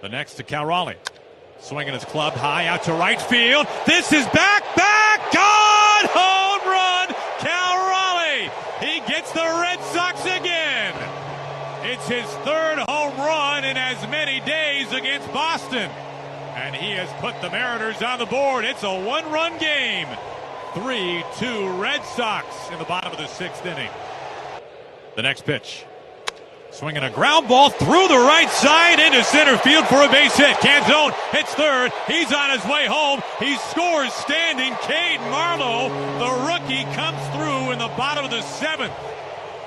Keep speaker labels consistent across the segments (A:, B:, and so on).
A: The next to Cal Raleigh. Swinging his club high out to right field. This is back, gone! Home run! Cal Raleigh! He gets the Red Sox again. It's his third home run in as many days against Boston. And he has put the Mariners on the board. It's a one-run game. 3-2 Red Sox in the bottom of the sixth inning. The next pitch. Swinging a ground ball through the right side into center field for a base hit. Canzone hits third. He's on his way home. He scores standing. Cade Marlowe, the rookie, comes through in the bottom of the seventh.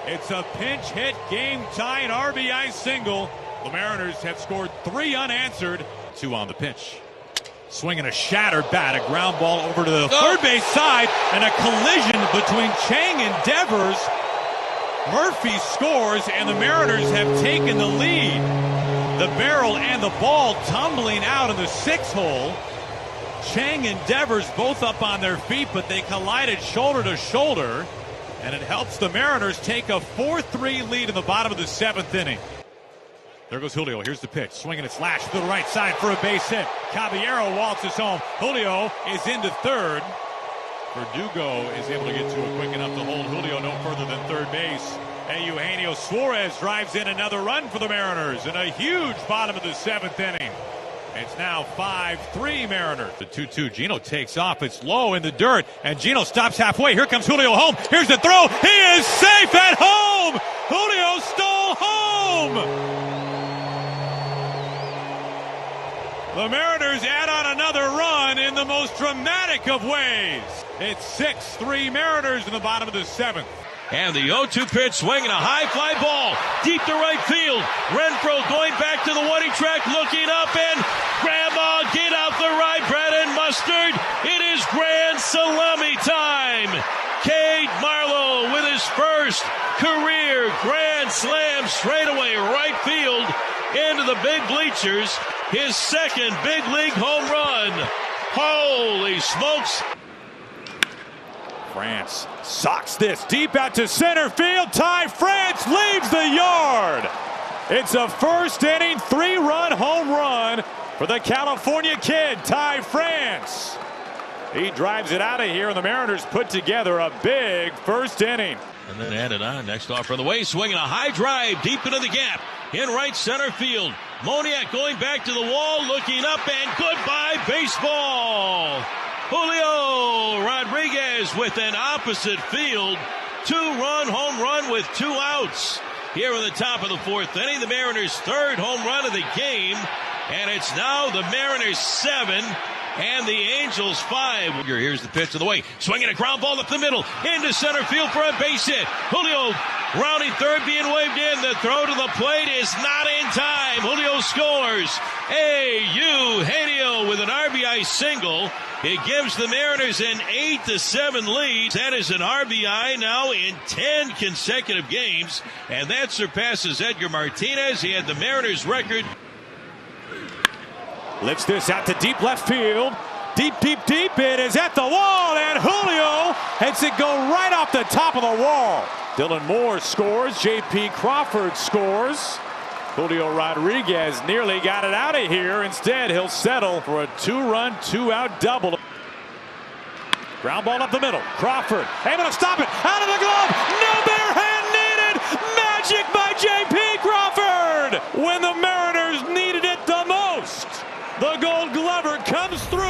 A: It's a pinch hit, game-tying RBI single. The Mariners have scored 3 unanswered. 2 on the pitch. Swinging a shattered bat, a ground ball over to the third base side, and a collision between Chang and Devers. Murphy scores, and the Mariners have taken the lead. The barrel and the ball tumbling out in the 6th hole. Chang and Devers both up on their feet, but they collided shoulder to shoulder, and it helps the Mariners take a 4-3 lead in the bottom of the 7th inning. There goes Julio. Here's the pitch. Swinging its lash to the right side for a base hit. Caballero waltzes home. Julio is into third. Verdugo is able to get to it quick enough to hold Julio no further than third base. And Eugenio Suarez drives in another run for the Mariners in a huge bottom of the 7th inning. It's now 5-3 Mariners. The 2-2. Gino takes off. It's low in the dirt, and Gino stops halfway. Here comes Julio home. Here's the throw. He is safe at home. Julio stole home. The Mariners add on another run in the most dramatic of ways. It's 6-3 Mariners in the bottom of the 7th.
B: And the 0-2 pitch, swinging a high fly ball deep to right field. Renfroe going back to the warning track, looking up, and Grandma, get out the rye bread and mustard. It is grand salami time. Cade Marlowe with his first career grand slam straightaway right field into the big bleachers. His second big league home run. Holy smokes.
A: France socks this deep out to center field. Ty France leaves the yard. It's a first inning 3-run home run for the California kid, Ty France. He drives it out of here, and the Mariners put together a big first inning.
B: And then added on. Next off from the way, swinging a high drive deep into the gap in right center field. Moniak going back to the wall, looking up, and goodbye baseball. Julio Rodriguez with an opposite field 2-run home run with 2 outs. Here in the top of the 4th inning, the Mariners' 3rd home run of the game, and it's now the Mariners 7 and the Angels 5. Here's the pitch of the way, swinging a ground ball up the middle into center field for a base hit. Julio rounding third, being waved in. The throw to the plate is not in time. Julio scores. Eugenio with an RBI single. It gives the Mariners an 8-7 lead. That is an RBI now in 10 consecutive games, and that surpasses Edgar Martinez. He had the Mariners record.
A: Lifts this out to deep left field. Deep. It is at the wall, and Julio lets it go right off the top of the wall. Dylan Moore scores. J.P. Crawford scores. Julio Rodriguez nearly got it out of here. Instead, he'll settle for a 2-run, 2-out double. Ground ball up the middle. Crawford able to stop it. Out of the glove. No bare hand needed. Magic by J.P. Crawford. When the Mariners needed it the most, the Gold Glover comes through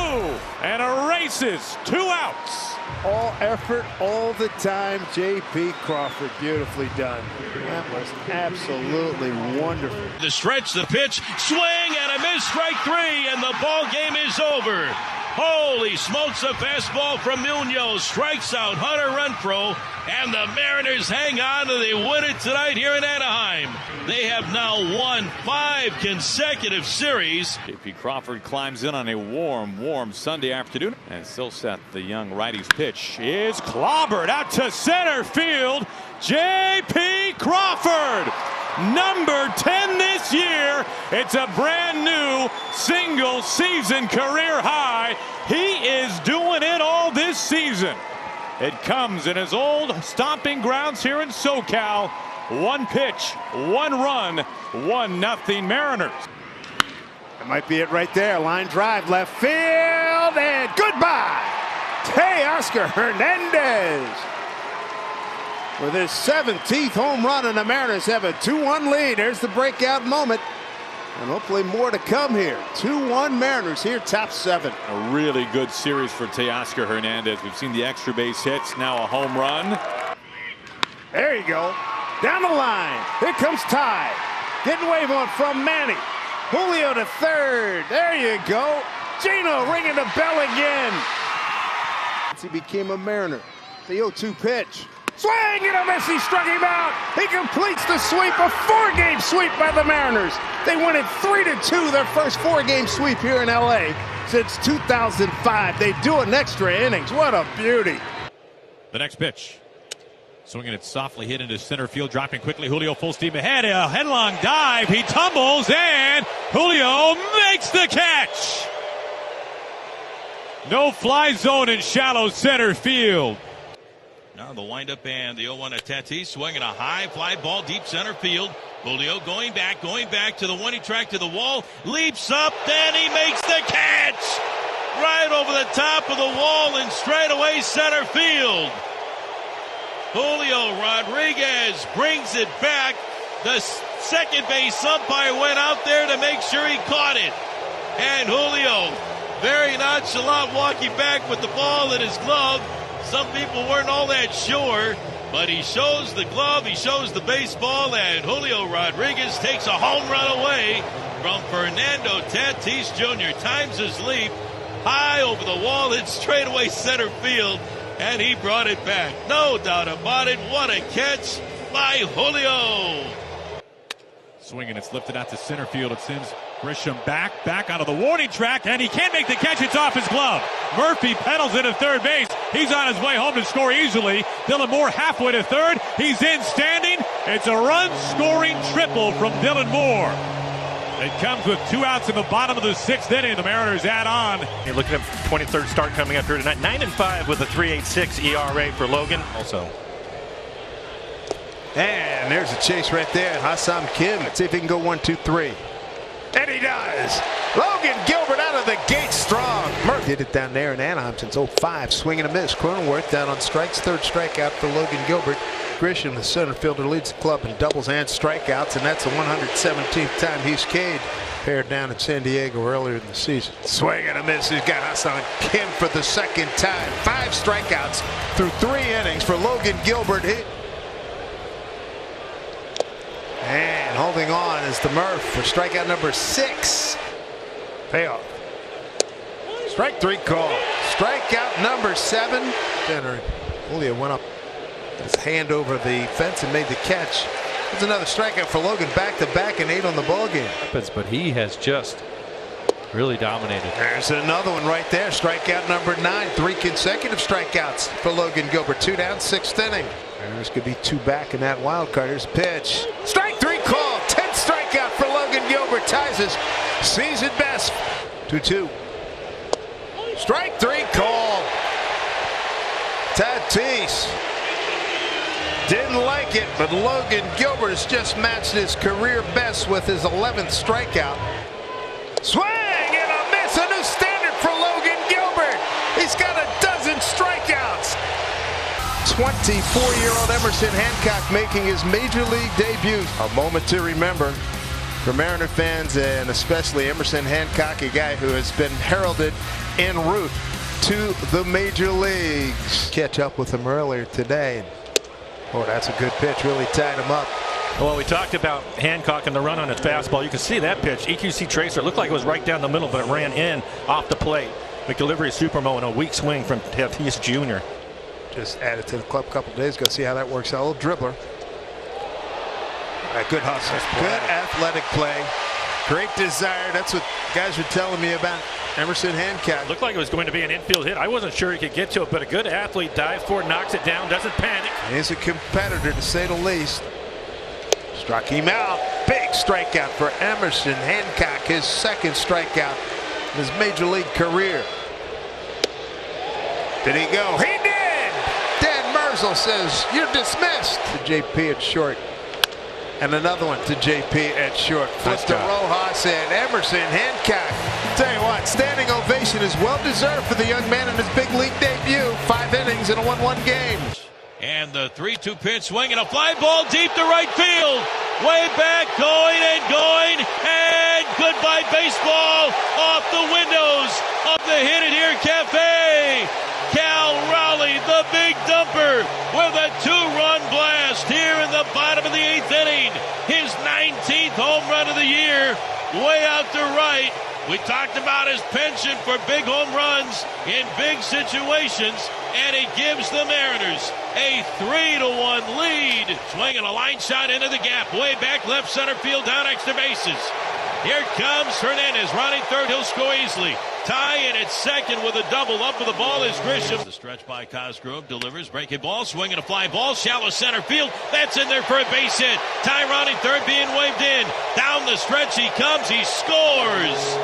A: and erases 2 outs.
C: All effort, all the time. J.P. Crawford, beautifully done. That was absolutely wonderful.
B: The stretch, the pitch, swing and a miss, strike 3, and the ball game is over. Holy smokes, a fastball from Munoz strikes out Hunter Renfroe, and the Mariners hang on and they win it tonight here in Anaheim. They have now won 5 consecutive series.
A: J.P. Crawford climbs in on a warm Sunday afternoon, and Silseth, the young righty's pitch, is clobbered out to center field. J.P. Crawford, number 10 this year. It's a brand new single season career high. He is doing it all this season. It comes in his old stomping grounds here in SoCal. 1 pitch, 1 run, 1-0 Mariners.
C: That might be it right there. Line drive, left field, and goodbye. Teoscar Hernandez with his 17th home run, and the Mariners have a 2-1 lead. There's the breakout moment, and hopefully more to come here. 2-1 Mariners here, top 7.
A: A really good series for Teoscar Hernandez. We've seen the extra base hits, now a home run.
C: There you go. Down the line. Here comes Ty. Getting wave on from Manny. Julio to third. There you go. Gino ringing the bell again. He became a Mariner. The 0-2 pitch. Swing and a miss. He struck him out. He completes the sweep. A 4-game sweep by the Mariners. They win it 3-2, their first 4-game sweep here in L.A. since 2005. They do it in extra innings. What a beauty.
A: The next pitch. Swinging it softly, hit into center field, dropping quickly. Julio full steam ahead. A headlong dive. He tumbles, and Julio makes the catch. No fly zone in shallow center field.
B: Now the windup and the 0-1 at Tatis, swinging a high fly ball deep center field. Julio going back to the one. He tracked to the wall, leaps up, then he makes the catch right over the top of the wall in straightaway center field. Julio Rodriguez brings it back. The second base umpire went out there to make sure he caught it. And Julio, very nonchalant, walking back with the ball in his glove. Some people weren't all that sure, but he shows the glove, he shows the baseball, and Julio Rodriguez takes a home run away from Fernando Tatis Jr. Times his leap high over the wall in straightaway center field, and he brought it back. No doubt about it. What a catch by Julio.
A: Swinging, it's lifted out to center field. It sends Grisham back onto the warning track, and he can't make the catch. It's off his glove. Murphy pedals into third base. He's on his way home to score easily. Dylan Moore halfway to third. He's in standing. It's a run-scoring triple from Dylan Moore. It comes with 2 outs in the bottom of the 6th inning. The Mariners add on.
D: You're looking at 23rd start coming up here tonight. 9-5 with a 3.86 ERA for Logan. Also.
C: And there's a chase right there. Ha-Seong Kim. Let's see if he can go 1-2-3. And he does. Logan Gilbert out of the gate strong. Murphy did it down there in Anaheim since 05. Swing and a miss. Cronenworth down on strikes. 3rd strikeout for Logan Gilbert. Grisham, the center fielder, leads the club in doubles and strikeouts, and that's the 117th time he's K'd. Paired down in San Diego earlier in the season. Swing and a miss. He's got Ha-Seong Kim for the 2nd time. 5 strikeouts through 3 innings for Logan Gilbert. And holding on is the Murph for strikeout number 6. Payoff. Strike 3 call. Strikeout number 7. Center. Julio went up his hand over the fence and made the catch. That's another strikeout for Logan. Back-to-back and 8 on the ball game.
E: But he has just really dominated.
C: There's another one right there. Strikeout number 9. 3 consecutive strikeouts for Logan Gilbert. 2 down, 6th inning. Mariners could be 2 back in that wild card. Here's pitch. Strike 3 call. 10th strikeout for Logan Gilbert. Ties his season best. 2-2. Strike 3 call. Tatis didn't like it, but Logan Gilbert has just matched his career best with his 11th strikeout. Swing and a miss. A new standard for Logan Gilbert. He's got a dozen strikeouts. 24-year-old Emerson Hancock making his major league debut. A moment to remember for Mariner fans, and especially Emerson Hancock, a guy who has been heralded en route to the major leagues. Catch up with him earlier today. Oh, that's a good pitch. Really tied him up.
D: Well, we talked about Hancock and the run on his fastball. You can see that pitch. EQC tracer. It looked like it was right down the middle, but it ran in off the plate. McDelivery Supermo and a weak swing from Tatis Jr.
C: Just added to the club a couple days ago. See how that works out. A little dribbler. Good hustle. Good athletic play. Great desire. That's what guys were telling me about Emerson Hancock.
D: Looked like it was going to be an infield hit. I wasn't sure he could get to it, but a good athlete dives for it, knocks it down, doesn't panic.
C: He's a competitor, to say the least. Struck him out. Big strikeout for Emerson Hancock. His 2nd strikeout in his major league career. Did he go? He did! Dan Merzel says, "You're dismissed." To JP at short. And another one to JP at short. Flip to Rojas and Emerson Hancock. Tell you what, standing ovation is well deserved for the young man in his big league debut. 5 innings in a 1-1 game.
B: And the 3-2 pitch swing and a fly ball deep to right field. Way back, going and going, and goodbye baseball off the windows of the Hit It Here Cafe. Cal Raleigh, the big dumper, with a 2-run blast here in the bottom of the 8th inning. His 19th home run of the year, way out to right. We talked about his penchant for big home runs in big situations, and he gives the Mariners a 3-1 lead. Swinging a line shot into the gap, way back left center field, down extra bases. Here comes Hernandez, running third, he'll score easily. Ty in at second with a double. Up with the ball is Grisham. The stretch by Cosgrove, delivers, breaking ball, swinging a fly ball, shallow center field. That's in there for a base hit. Ty running third, being waved in. Down the stretch he comes, he scores.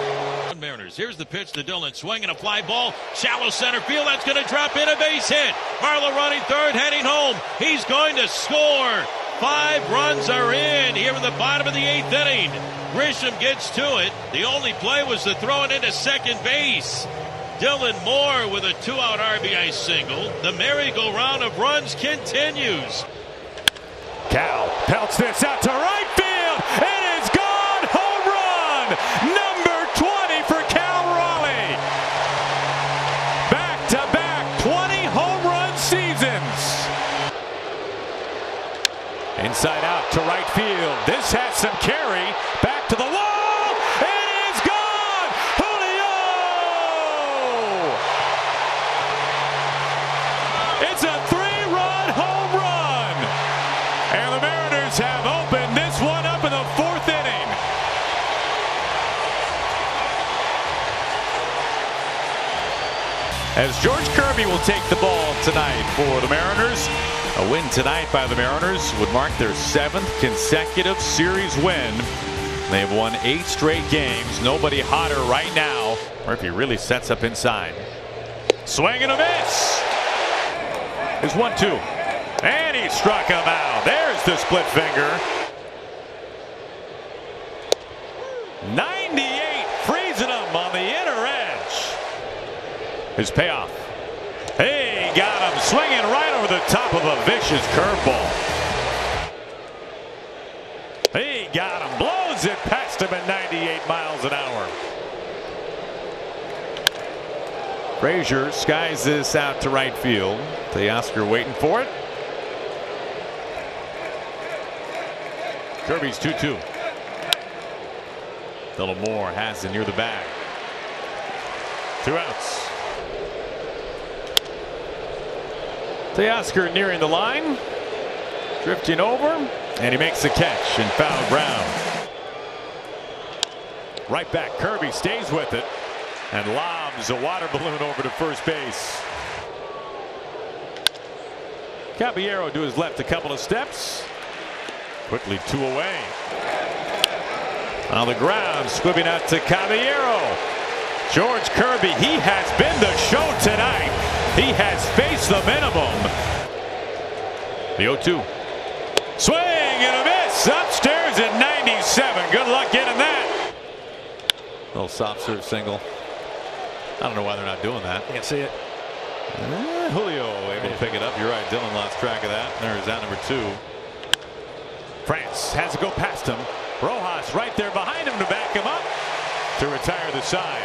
B: Mariners, here's the pitch to Dillon, swinging a fly ball, shallow center field. That's going to drop in, a base hit. Marlowe running third, heading home. He's going to score. 5 runs are in here in the bottom of the 8th inning. Grisham gets to it. The only play was to throw it into second base. Dylan Moore with a 2-out RBI single. The merry-go-round of runs continues.
F: Cal pelts this out to right field. It is gone. Home run. Number 20 for Cal Raleigh. Back-to-back 20 home run seasons. Inside out to right field. This has some carry. Back to the wall. It is gone. Julio. It's a 3-run home run. And the Mariners have opened this one up in the 4th inning. As George Kirby will take the ball tonight for the Mariners. A win tonight by the Mariners would mark their 7th consecutive series win. They have won 8 straight games. Nobody hotter right now. Murphy really sets up inside. Swing and a miss. There's 1-2. And he struck him out. There's the split finger. 98, freezing him on the inner edge. His payoff. Hey, got him swinging right over the top of a vicious curveball. He got him, blows it past him at 98 miles an hour. Frazier skies this out to right field. Teoscar waiting for it. Kirby's 2-2. Dylan Moore has it near the bag. 2 outs. Teoscar nearing the line, drifting over, and he makes the catch in foul ground. Right back, Kirby stays with it and lobs a water balloon over to first base. Caballero to his left a couple of steps. Quickly 2 away. On the ground, squibbing out to Caballero. George Kirby, he has been the show tonight. He has faced the minimum. The 0-2. Swing and a miss. Upstairs at 97. Good luck getting that. Little soft serve single. I don't know why they're not doing that.
D: Can't see it.
F: Julio able to pick it up. You're right. Dylan lost track of that. There's out number 2. France has to go past him. Rojas right there behind him to back him up to retire the side.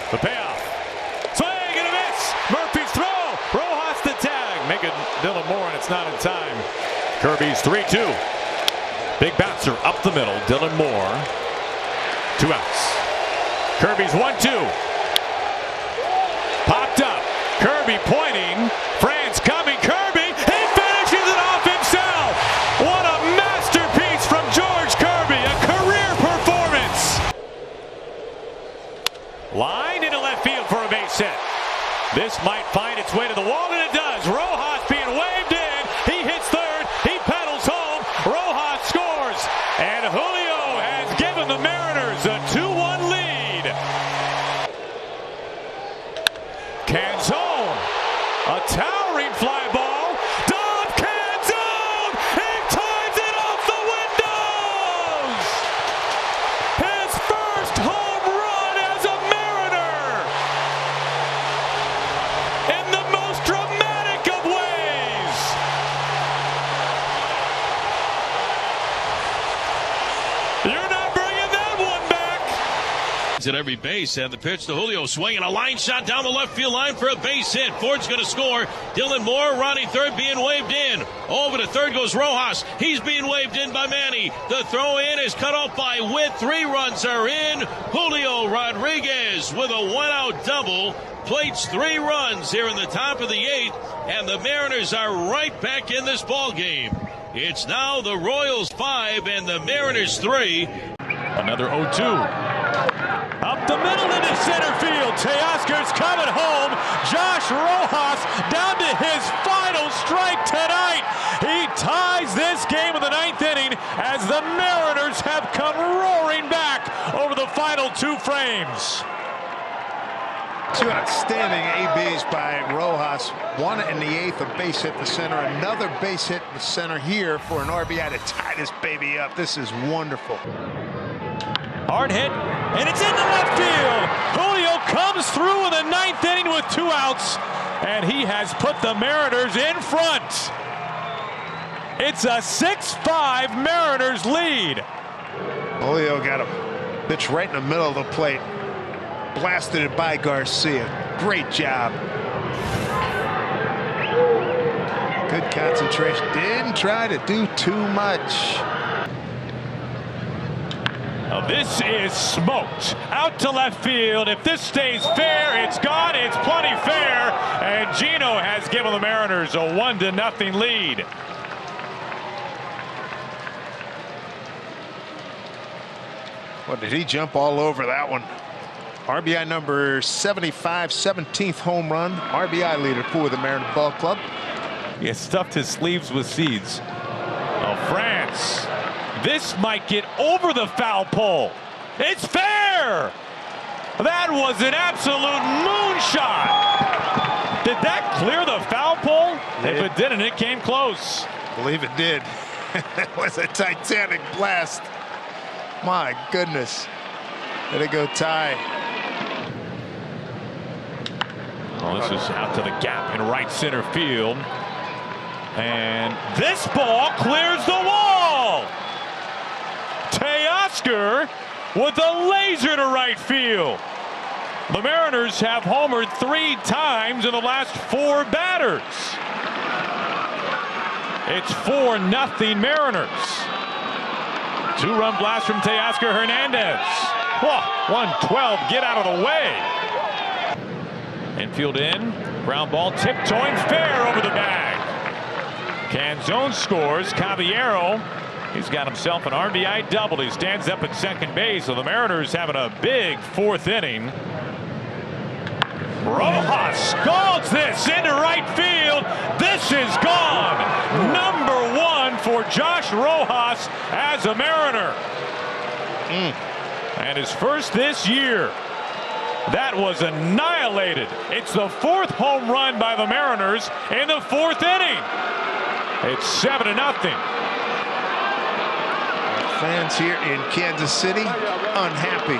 F: The payoff. Swing and a miss. Murphy's throw. Rojas the tag. Make it Dylan Moore, and it's not in time. Kirby's 3-2. Big bouncer up the middle. Dylan Moore. 2 outs. Kirby's 1-2. Popped up. Kirby pointing. France coming. Kirby. He finishes it off himself. What a masterpiece from George Kirby. A career performance. Line into left field for a base hit. This might find its way to the wall, and it does. Rojas being waved in. He hits third. He pedals home. Rojas scores. And Julio has given the Mariners a 2-1 lead. Canzone. A towering fly ball. Dom Canzone. He ties
B: At every base, and the pitch to Julio, swinging a line shot down the left field line for a base hit. Ford's going to score. Dylan Moore, Ronnie third, being waved in. Over to third goes Rojas. He's being waved in by Manny. The throw in is cut off by Witt. 3 runs are in. Julio Rodriguez with a 1-out double plates 3 runs here in the top of the 8th, and the Mariners are right back in this ball game. It's now the Royals 5 and the Mariners 3.
F: Another 0-2. Up the middle into center field. Teoscar's coming home. Josh Rojas down to his final strike tonight. He ties this game in the 9th inning as the Mariners have come roaring back over the final 2 frames.
C: 2 outstanding ABs by Rojas. 1 in the 8th, a base hit to center. Another base hit to center here for an RBI to tie this baby up. This is wonderful.
F: Hard hit, and it's into left field. Julio comes through in the 9th inning with 2 outs, and he has put the Mariners in front. It's a 6-5 Mariners lead.
C: Julio got a pitch right in the middle of the plate. Blasted it by Garcia. Great job. Good concentration. Didn't try to do too much.
F: This is smoked out to left field. If this stays fair, it's gone. It's plenty fair. And Gino has given the Mariners a 1-0 lead.
C: What did he jump all over that one? RBI number 75, 17th home run. RBI leader for the Mariners Ball Club.
F: He has stuffed his sleeves with seeds. Oh, France. This might get over the foul pole. It's fair. That was an absolute moonshot. Did that clear the foul pole? If it didn't, it came close.
C: I believe it did. It was a titanic blast. My goodness. Let it go Ty.
F: Well, this is out to the gap in right center field. And this ball clears the wall. Teoscar with a laser to right field. The Mariners have homered 3 times in the last 4 batters. It's 4-0 Mariners. 2-run blast from Teoscar Hernandez. Oh, 112, get out of the way. Infield in, ground ball tiptoeing fair over the bag. Canzone scores. Caballero, he's got himself an RBI double. He stands up at second base. So the Mariners having a big 4th inning. Rojas scalds this into right field. This is gone. Number 1 for Josh Rojas as a Mariner. And his first this year. That was annihilated. It's the 4th home run by the Mariners in the 4th inning. It's 7-0.
C: Fans here in Kansas City unhappy.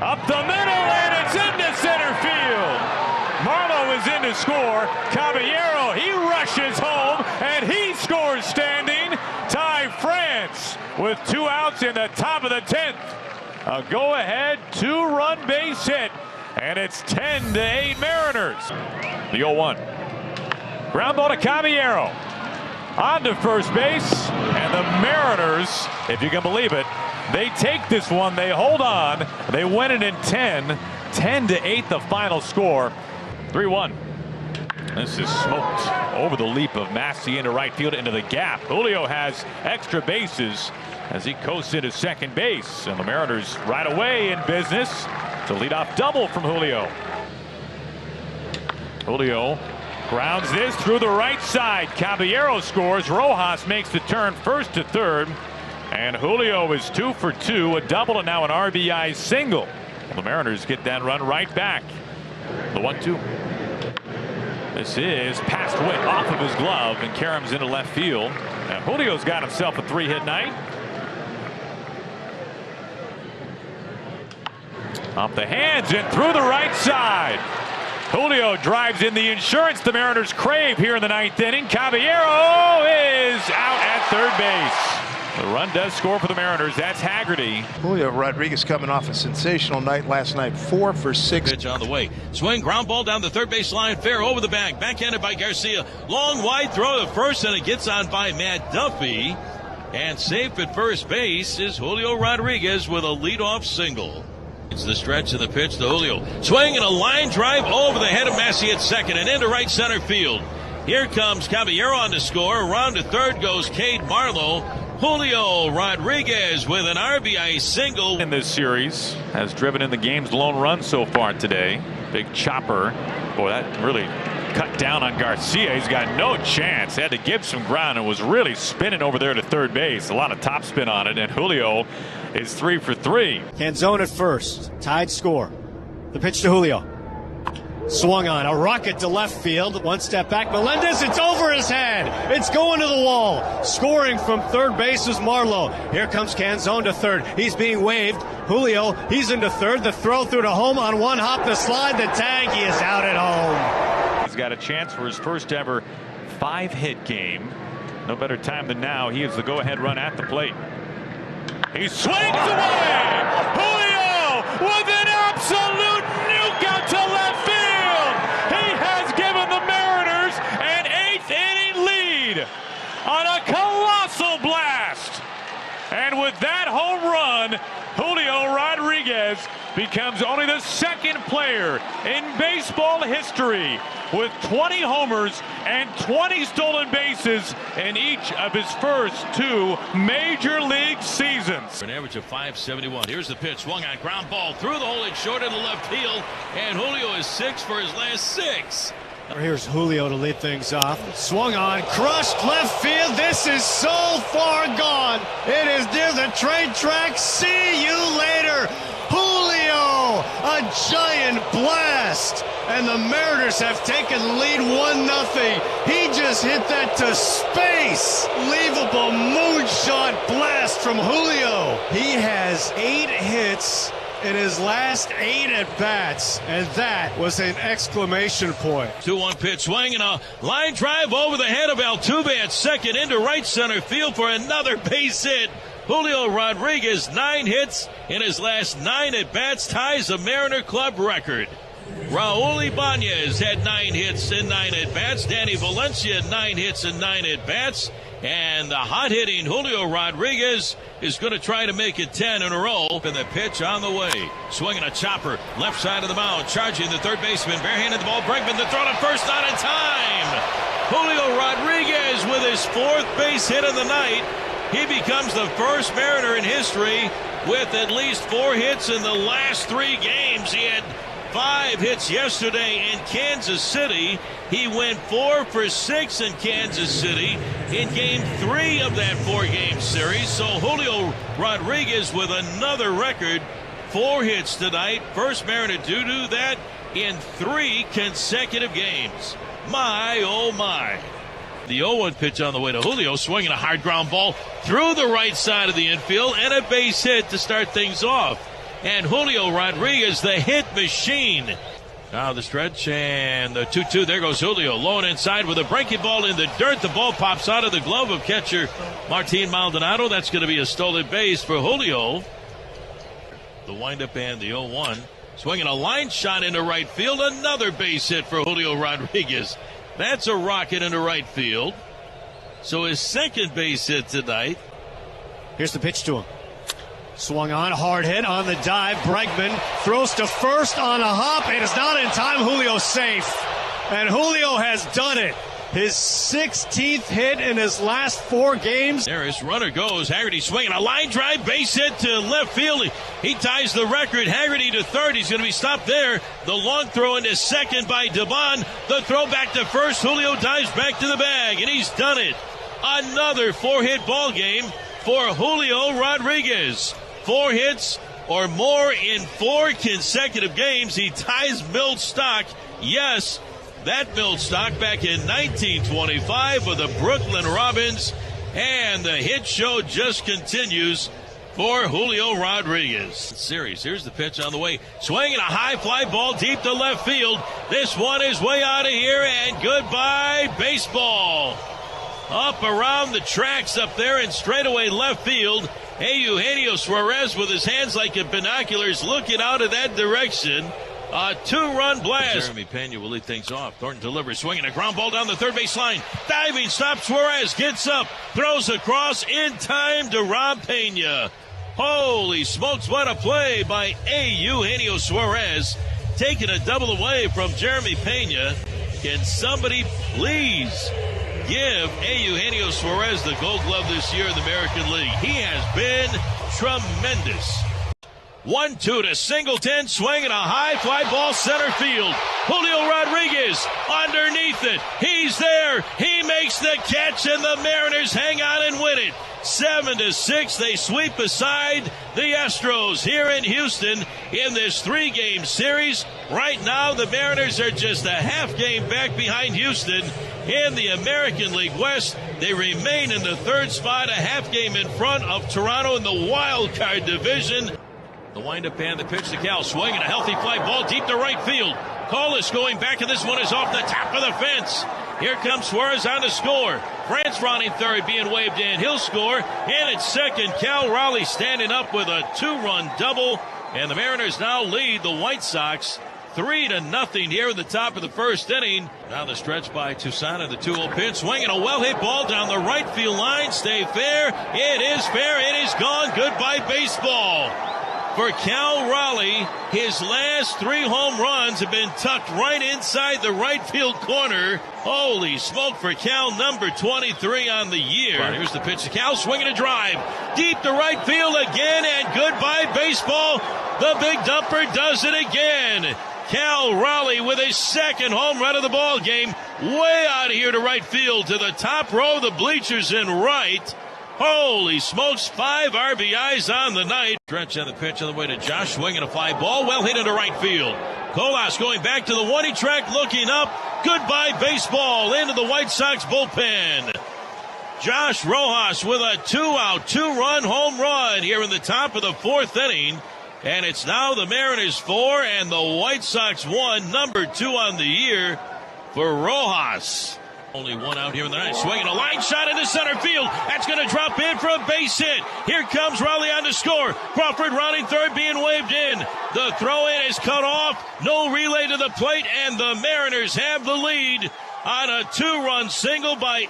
F: Up the middle, and it's into center field. Marlowe is in to score. Caballero, he rushes home, and he scores standing. Ty France with 2 outs in the top of the 10th. A go-ahead 2-run base hit, and it's 10-8 Mariners. The 0-1. Ground ball to Caballero. On to first base, and the Mariners, if you can believe it, they take this one, they hold on, they win it in 10-8 the final score. 3-1. This is smoked over the leap of Massey into right field into the gap. Julio has extra bases as he coasts into second base, and the Mariners right away in business. It's a leadoff double from Julio. Julio grounds this through the right side. Caballero scores. Rojas makes the turn first to third. And Julio is 2 for 2, a double and now an RBI single. Well, the Mariners get that run right back. The 1-2. This is past Witt off of his glove, and Karam's into left field. And Julio's got himself a 3-hit night. Off the hands and through the right side. Julio drives in the insurance the Mariners crave here in the 9th inning. Caballero is out at third base. The run does score for the Mariners. That's Haggerty.
C: Julio Rodriguez coming off a sensational night last night. 4 for 6.
B: Pitch on the way. Swing, ground ball down the third base line. Fair over the bag. Backhanded by Garcia. Long, wide throw to first, and it gets on by Matt Duffy. And safe at first base is Julio Rodriguez with a leadoff single. It's the stretch of the pitch to Julio. Swing and a line drive over the head of Massey at second and into right center field. Here comes Caballero on to score. Around to third goes Cade Marlowe. Julio Rodriguez with an RBI single.
F: In this series, has driven in the game's lone run so far today. Big chopper. Boy, that really cut down on Garcia. He's got no chance. Had to give some ground and was really spinning over there to third base. A lot of topspin on it, and Julio is 3 for 3.
G: Canzone at first. Tied score. The pitch to Julio. Swung on. A rocket to left field. One step back. Melendez. It's over his head. It's going to the wall. Scoring from third base is Marlowe. Here comes Canzone to third. He's being waved. Julio. He's into third. The throw through to home on one hop. The slide. The tag. He is out at home.
F: He's got a chance for his first ever 5-hit game. No better time than now. He is the go-ahead run at the plate. He swings away. Julio with an absolute nuke out to left field. He has given the Mariners an 8th-inning lead on a colossal blast. And with that home run, Julio Rodriguez becomes only the second player in baseball history with 20 homers and 20 stolen bases in each of his first 2 major league seasons.
B: An average of .571. Here's the pitch. Swung on, ground ball through the hole and short into left field. And Julio is 6 for his last 6.
G: Here's Julio to lead things off. Swung on, crushed left field. This is so far gone. It is near the train track. See you later. Julio, a giant blast. And the Mariners have taken the lead 1-0. He just hit that to space. Unbelievable moonshot blast from Julio. He has 8 hits in his last 8 at-bats, and that was an exclamation point.
B: 2-1 pitch, swing and a line drive over the head of Altuve at second into right center field for another base hit. Julio Rodriguez, 9 hits in his last 9 at-bats, ties a Mariner club record. Raul Ibanez had 9 hits in 9 at-bats. Danny Valencia, 9 hits in 9 at-bats. And the hot-hitting Julio Rodriguez is going to try to make it 10 in a row. And the pitch on the way. Swinging a chopper, left side of the mound, charging the third baseman. Barehanded the ball. Bregman, the throw to first, not in time. Julio Rodriguez with his 4th base hit of the night. He becomes the first Mariner in history with at least 4 hits in the last 3 games. He had 5 hits yesterday in Kansas City. He went 4 for 6 in Kansas City in game 3 of that 4-game series. So Julio Rodriguez with another record, 4 hits tonight. First Mariner to do that in 3 consecutive games. My, oh my. The 0-1 pitch on the way to Julio, swinging a hard ground ball through the right side of the infield and a base hit to start things off. And Julio Rodriguez, the hit machine. Now the stretch and the 2-2. There goes Julio. Low and inside with a breaking ball in the dirt. The ball pops out of the glove of catcher Martin Maldonado. That's going to be a stolen base for Julio. The windup and the 0-1. Swinging a line shot into right field. Another base hit for Julio Rodriguez. That's a rocket into right field. So his 2nd base hit tonight.
G: Here's the pitch to him. Swung on, hard hit on the dive. Bregman throws to first on a hop. It is not in time. Julio's safe. And Julio has done it. His 16th hit in his last 4 games.
B: There his runner goes. Haggerty swinging a line drive, base hit to left field. He ties the record. Haggerty to third. He's going to be stopped there. The long throw into second by Dubon. The throw back to first. Julio dives back to the bag, and he's done it. Another 4-hit ball game for Julio Rodriguez. 4 hits or more in 4 consecutive games. He ties Milt Stock. Yes, that Milt Stock back in 1925 with the Brooklyn Robins. And the hit show just continues for Julio Rodriguez. Series, here's the pitch on the way. Swinging a high fly ball deep to left field. This one is way out of here, and goodbye baseball. Up around the tracks up there in straightaway left field. Eugenio Suarez with his hands like binoculars looking out of that direction. A 2-run blast. Jeremy Pena will lead things off. Thornton delivers, swinging a ground ball down the third base line. Diving stop. Suarez gets up, throws across in time to Rob Pena. Holy smokes, what a play by Eugenio Suarez. Taking a double away from Jeremy Pena. Can somebody please give Eugenio Suarez the Gold Glove this year in the American League? He has been tremendous. 1-2 to Singleton, swinging a high fly ball center field. Julio Rodriguez underneath it. He's there. He makes the catch, and the Mariners hang on and win it. 7-6, they sweep aside the Astros here in Houston in this 3-game series. Right now, the Mariners are just a half game back behind Houston in the American League West. They remain in the third spot, a half game in front of Toronto in the wild card division. The windup and the pitch to Cal, swinging a healthy fly ball deep to right field. Collis going back, and this one is off the top of the fence. Here comes Suarez on to score. France rounding third, being waved in. He'll score. And at second, Cal Raleigh standing up with a 2-run double. And the Mariners now lead the White Sox 3-0 here in the top of the first inning. Down the stretch by Toussaint in the 2-0 pitch. Swinging a well-hit ball down the right field line. Stay fair. It is fair. It is gone. Goodbye, baseball. For Cal Raleigh, his last 3 home runs have been tucked right inside the right field corner. Holy smoke for Cal, number 23 on the year. Right, here's the pitch to Cal, swinging a drive. Deep to right field again, and goodbye baseball. The big dumper does it again. Cal Raleigh with his second home run of the ball game. Way out of here to right field, to the top row of the bleachers in right. Holy smokes, 5 RBIs on the night. Stretch on the pitch on the way to Josh, swinging a fly ball, well hit into right field. Colas going back to the 1 track, looking up. Goodbye baseball into the White Sox bullpen. Josh Rojas with a 2-out, 2-run home run here in the top of the 4th inning. And it's now the Mariners 4 and the White Sox 1, number 2 on the year for Rojas. Only 1 out here in the ninth. Swinging a line shot into center field. That's going to drop in for a base hit. Here comes Raleigh on to score. Crawford rounding third, being waved in. The throw in is cut off. No relay to the plate, and the Mariners have the lead on a 2-run single by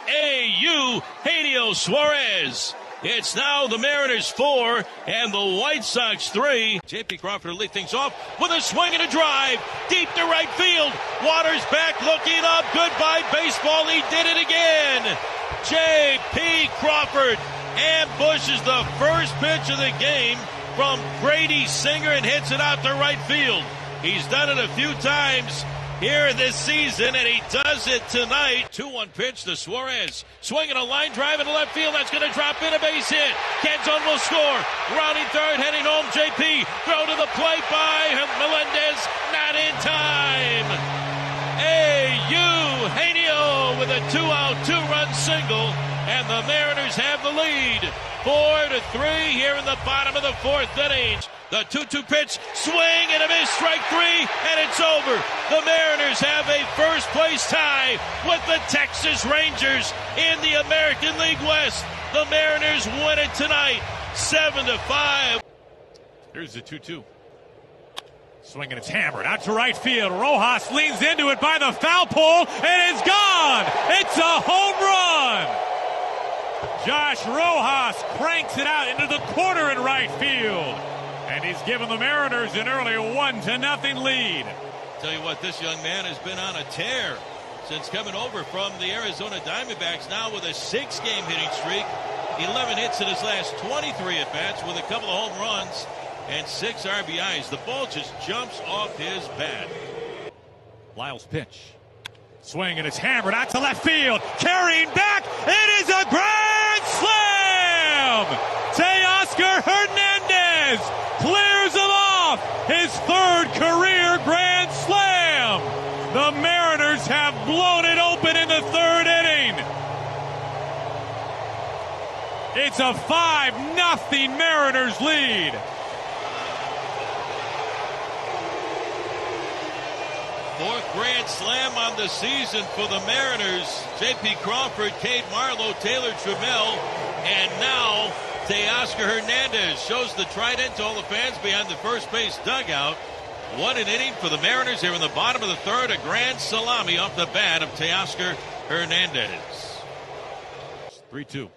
B: Eugenio Suarez. It's now the Mariners 4 and the White Sox 3. J.P. Crawford will lead things off with a swing and a drive deep to right field. Waters back, looking up. Goodbye baseball. He did it again. J.P. Crawford ambushes the first pitch of the game from Grady Singer and hits it out to right field. He's done it a few times here this season, and he does it tonight. 2-1 pitch to Suarez. Swinging a line drive into left field. That's going to drop in, a base hit. Canzone will score. Rounding third, heading home, JP. Throw to the plate by Melendez. Not in time. Eugenio with a 2-out, 2-run single. And the Mariners have the lead. 4-3 here in the bottom of the 4th inning. The 2-2 pitch, swing and a miss, strike 3, and it's over. The Mariners have a first-place tie with the Texas Rangers in the American League West. The Mariners win it tonight, 7-5.
A: Here's the 2-2. Swinging, it's hammered out to right field. Rojas leans into it by the foul pole, and it's gone. It's a home run. Josh Rojas cranks it out into the corner in right field. And he's given the Mariners an early 1-0 lead.
B: Tell you what, this young man has been on a tear since coming over from the Arizona Diamondbacks, now with a 6-game hitting streak. 11 hits in his last 23 at-bats with a couple of home runs and 6 RBIs. The ball just jumps off his bat.
A: Lyles pitch. Swing, and it's hammered out to left field. Carrying back. It is a grand slam. Teoscar Hernandez clears him off. His 3rd career grand slam. The Mariners have blown it open in the 3rd inning. It's a 5-0 Mariners lead.
B: Fourth grand slam on the season for the Mariners. J.P. Crawford, Cade Marlowe, Taylor Trammell, and now Teoscar Hernandez shows the trident to all the fans behind the first base dugout. What an inning for the Mariners here in the bottom of the third. A grand salami off the bat of Teoscar Hernandez.
A: 3-2.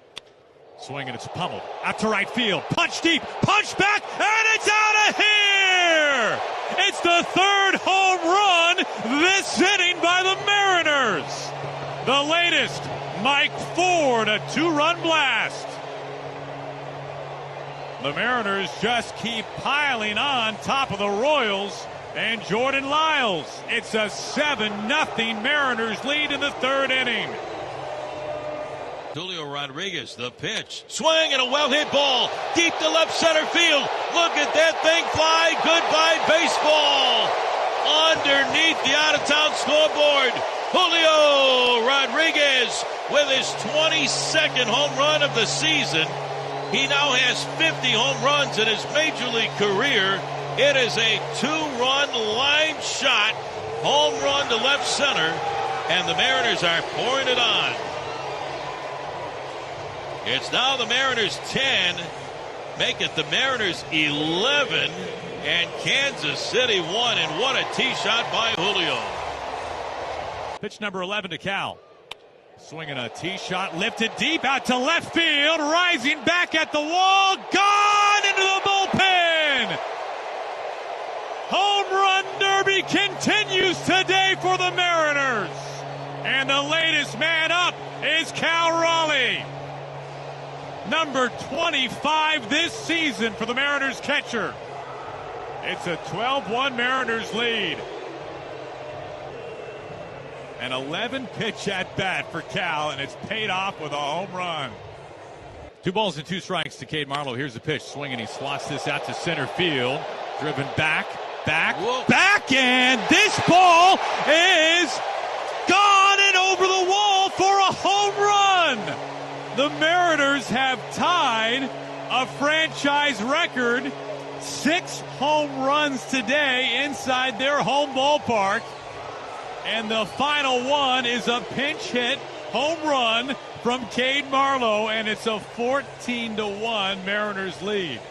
A: Swing and it's pummeled. Out to right field. Punch deep. Punch back. And it's out of here. It's the third home run this inning by the Mariners. The latest, Mike Ford, a 2-run blast. The Mariners just keep piling on top of the Royals and Jordan Lyles. It's a 7-0 Mariners lead in the third inning.
B: Julio Rodriguez, the pitch. Swing and a well-hit ball. Deep to left center field. Look at that thing fly. Goodbye baseball. Underneath the out-of-town scoreboard. Julio Rodriguez with his 22nd home run of the season. He now has 50 home runs in his major league career. It is a 2-run line shot. Home run to left center. And the Mariners are pouring it on. It's now the Mariners 10, make it the Mariners 11, and Kansas City 1. And what a tee shot by Julio.
A: Pitch number 11 to Cal. Swinging a tee shot, lifted deep out to left field, rising back at the wall, gone into the bullpen. Home run derby continues today for the Mariners. And the latest man up is Cal Raleigh. Number 25 this season for the Mariners catcher. It's a 12-1 Mariners lead. An 11-pitch at bat for Cal, and it's paid off with a home run. 2 balls and 2 strikes to Cade Marlowe. Here's the pitch. Swinging, he slots this out to center field. Driven back, and this ball is gone and over the wall for a home run. The Mariners have tied a franchise record, 6 home runs today inside their home ballpark. And the final one is a pinch hit home run from Cade Marlowe, and it's a 14-1 Mariners lead.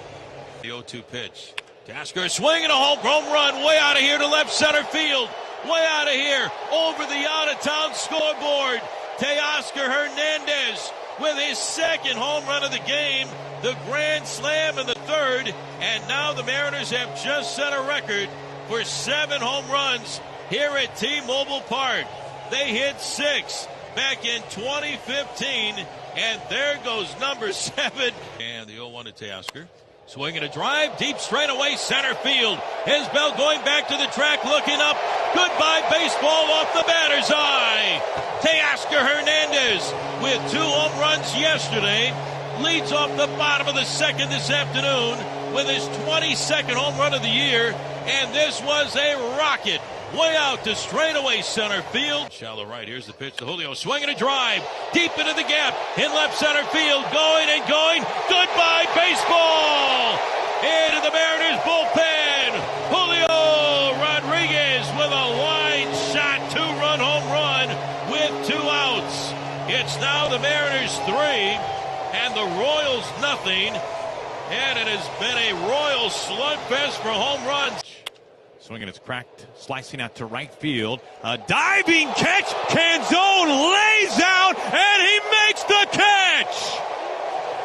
B: The 0-2 pitch. Tasker swinging a home run way out of here to left center field. Way out of here over the out-of-town scoreboard. Teoscar Hernandez with his second home run of the game, the grand slam in the third, and now the Mariners have just set a record for 7 home runs here at T-Mobile Park. They hit 6 back in 2015, and there goes number 7. And the 0-1 to Teoscar. Swinging a drive, deep straightaway center field. Isbell going back to the track, looking up. Goodbye baseball off the batter's eye. Teoscar Hernandez with 2 home runs yesterday. Leads off the bottom of the second this afternoon with his 22nd home run of the year. And this was a rocket. Way out to straightaway center field. Shallow right. Here's the pitch to Julio. Swinging a drive. Deep into the gap. In left center field. Going and going. Goodbye baseball. Into the Mariners bullpen. Julio Rodriguez with a line shot. 2-run home run with 2 outs. It's now the Mariners 3 and the Royals nothing. And it has been a Royal slugfest for home runs.
A: Swinging, it's cracked, slicing out to right field. A diving catch. Canzone lays out, and he makes the catch.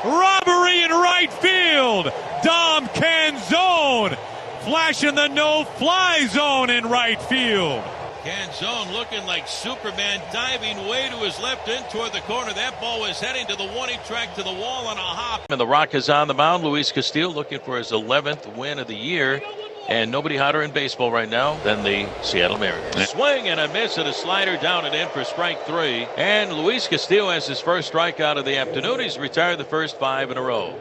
A: Robbery in right field. Dom Canzone flashing the no-fly zone in right field.
B: Canzone looking like Superman, diving way to his left in toward the corner. That ball was heading to the warning track to the wall on a hop.
H: And the Rock is on the mound. Luis Castillo looking for his 11th win of the year. And nobody hotter in baseball right now than the Seattle Mariners. Swing and a miss and a slider down and in for strike 3. And Luis Castillo has his first strikeout of the afternoon. He's retired the first 5 in a row.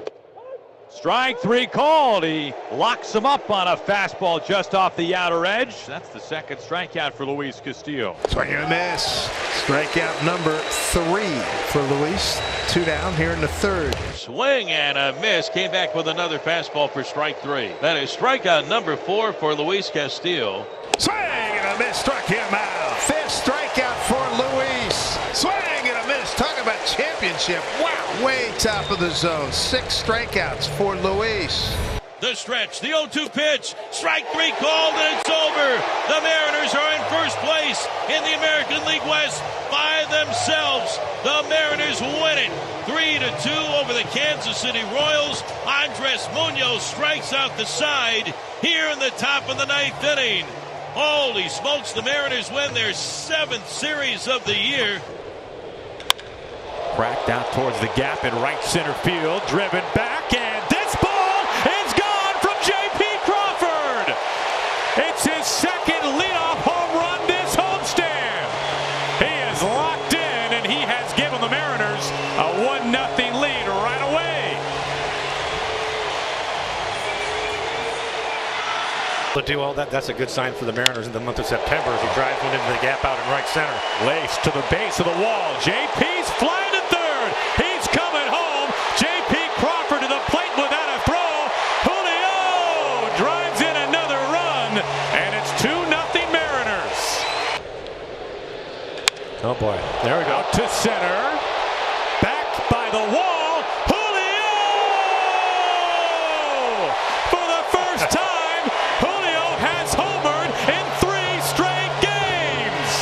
F: Strike three called. He locks him up on a fastball just off the outer edge. That's the second strikeout for Luis Castillo.
C: Swing and a miss. Strikeout number 3 for Luis. 2 down here in the third.
H: Swing and a miss. Came back with another fastball for strike 3. That is strikeout number 4 for Luis Castillo.
C: Swing and a miss. Struck him out. 5th strikeout for Luis. Swing and a miss. Talk about championship. Wow. Way top of the zone. 6 strikeouts for Luis.
H: The stretch, the 0-2 pitch, strike 3 called, and it's over. The Mariners are in first place in the American League West by themselves. The Mariners win it 3-2 over the Kansas City Royals. Andres Munoz strikes out the side here in the top of the 9th inning. Holy smokes, the Mariners win their 7th series of the year.
F: Cracked out towards the gap in right center field. Driven back, and this ball is gone from J.P. Crawford. It's his second leadoff home run this homestand. He is locked in, and he has given the Mariners a 1-0 lead right away.
D: To do all that, that's a good sign for the Mariners in the month of September as he drives one into the gap out in right center.
F: Laced to the base of the wall. JP's flying to third. He's coming home. JP Crawford to the plate without a throw. Julio drives in another run, and it's 2-0 Mariners.
D: Oh boy, there we go.
F: Out to center. Back by the wall. Julio! For the first time. Has homered in 3 straight games.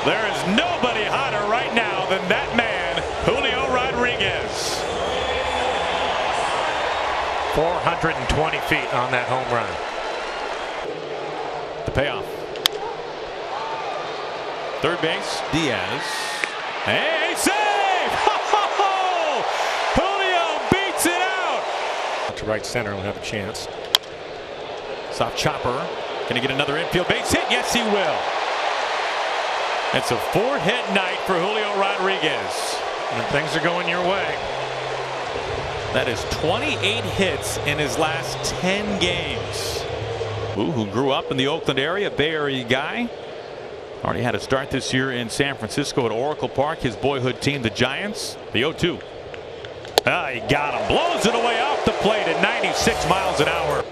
F: There is nobody hotter right now than that man, Julio Rodriguez.
D: 420 feet on that home run.
F: The payoff. Third base, Diaz. Hey, save! Ho-ho-ho! Julio beats it out.
D: To right center, will have a chance.
F: Soft chopper. Can he get another infield base hit? Yes, he will. It's a 4-hit night for Julio Rodriguez.
D: And things are going your way.
F: That is 28 hits in his last 10 games. Who grew up in the Oakland area, Bay Area guy. Already had a start this year in San Francisco at Oracle Park. His boyhood team, the Giants. The 0-2.
D: He got him.
F: Blows it away off the plate at 96 miles an hour.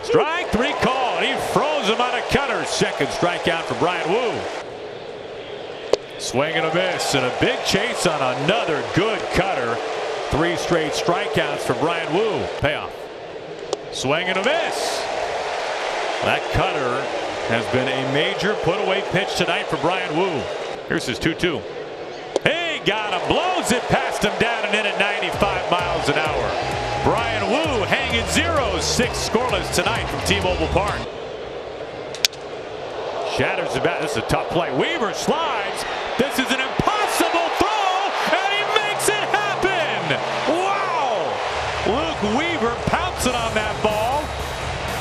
F: Strike 3 called. He froze him on a cutter. Second strikeout for Bryan Woo. Swing and a miss, and a big chase on another good cutter. 3 straight strikeouts for Bryan Woo. Payoff. Swing and a miss. That cutter has been a major put-away pitch tonight for Bryan Woo. Here's his 2-2. He got him. Blows it past him down and in at 95 miles an hour. Bryan Woo hanging zeros, 6 scoreless tonight from T-Mobile Park. Shatters the bat. This is a tough play. Weaver slides. This is an impossible throw, and he makes it happen. Wow! Luke Weaver pouncing on that ball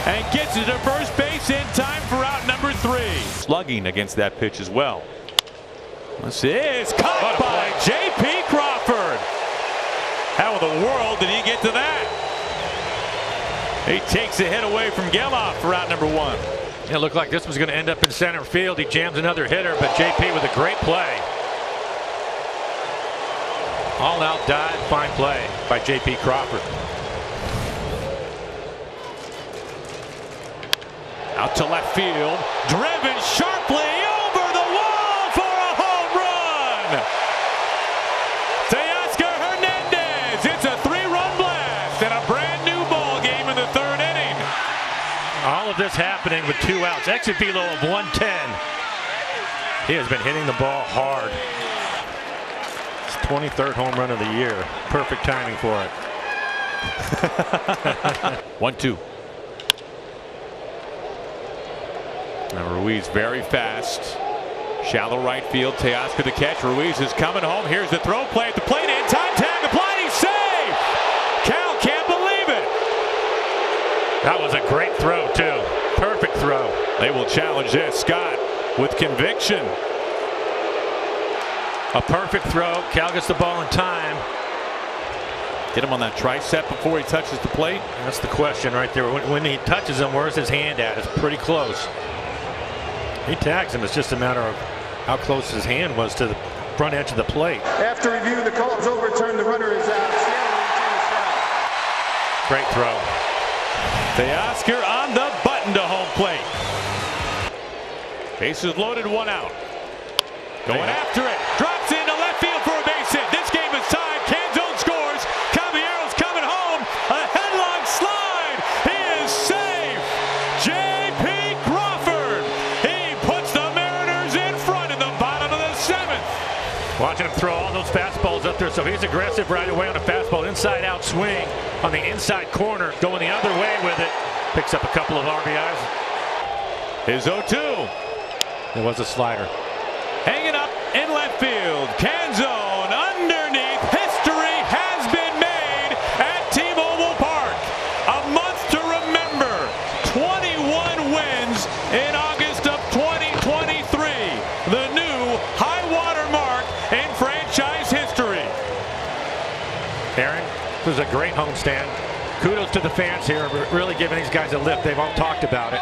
F: and gets it to first base in time for out number 3. Slugging against that pitch as well. This is caught by J.P. Crawford. How in the world did he get to that? He takes a hit away from Geloff for out number 1.
D: It looked like this was going to end up in center field. He jams another hitter, but JP with a great play. All out dive, fine play by JP Crawford.
F: Out to left field, driven sharply over the wall for a home run. Teoscar Hernandez. It's a 3-run blast and a brand new ball game in the 3rd inning.
D: All of this happening with 2 outs. Exit velo of 110. He has been hitting the ball hard. His 23rd home run of the year. Perfect timing for it.
F: 1-2. Now Ruiz very fast. Shallow right field. Teoscar the catch. Ruiz is coming home. Here's the throw. Play at the plate. In time. Tag applied. He's saved. Cal can't believe it.
D: That was a great throw, too. Perfect throw.
F: They will challenge this. Scott with conviction.
D: A perfect throw. Cal gets the ball in time.
F: Get him on that tricep before he touches the plate.
D: That's the question right there. When he touches him, where's his hand at? It's pretty close. He tags him. It's just a matter of how close his hand was to the front edge of the plate.
I: After review, the call is overturned. The runner is out.
D: Great throw.
F: Teoscar on the button to home plate. Bases loaded, 1 out. Going after it. Drops into left field for a base hit. This game is tied. Canzone scores. Caballero's coming home. A headlong slide. He is safe. J.P. Crawford. He puts the Mariners in front in the bottom of the 7th.
D: Watching him throw all those fastballs up there, so he's aggressive right away on a fastball. Inside out swing on the inside corner. Going the other way with it. Picks up a couple of RBIs.
F: His 0-2.
D: It was a slider.
F: Hanging up in left field. Canzone underneath. History has been made at T-Mobile Park. A month to remember. 21 wins in August of 2023. The new high water mark in franchise history.
D: Aaron, this was a great homestand. Kudos to the fans here. Really giving these guys a lift. They've all talked about it.